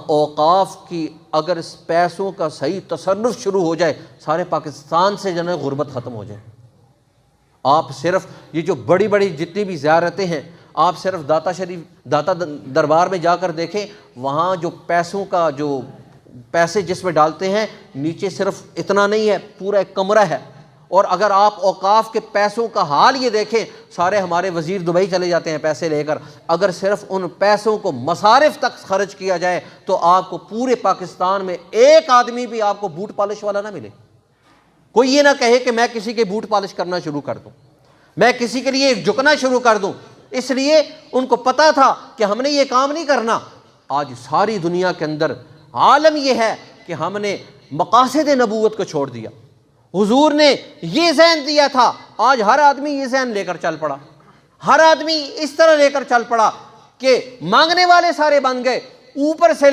اوقاف کی اگر اس پیسوں کا صحیح تصرف شروع ہو جائے، سارے پاکستان سے جو ہے غربت ختم ہو جائے۔ آپ صرف یہ جو بڑی بڑی جتنی بھی زیارتیں ہیں، آپ صرف داتا دربار میں جا کر دیکھیں، وہاں جو پیسوں کا جو پیسے جس میں ڈالتے ہیں، نیچے صرف اتنا نہیں ہے، پورا ایک کمرہ ہے۔ اور اگر آپ اوقاف کے پیسوں کا حال یہ دیکھیں، سارے ہمارے وزیر دبئی چلے جاتے ہیں پیسے لے کر، اگر صرف ان پیسوں کو مصارف تک خرچ کیا جائے تو آپ کو پورے پاکستان میں ایک آدمی بھی آپ کو بوٹ پالش والا نہ ملے۔ کوئی یہ نہ کہے کہ میں کسی کے بوٹ پالش کرنا شروع کر دوں، میں کسی کے لیے جھکنا شروع کر دوں۔ اس لیے ان کو پتا تھا کہ ہم نے یہ کام نہیں کرنا۔ آج ساری دنیا کے اندر عالم یہ ہے کہ ہم نے مقاصد نبوت کو چھوڑ دیا۔ حضور نے یہ ذہن دیا تھا، آج ہر آدمی یہ ذہن لے کر چل پڑا، ہر آدمی اس طرح لے کر چل پڑا کہ مانگنے والے سارے بن گئے، اوپر سے لے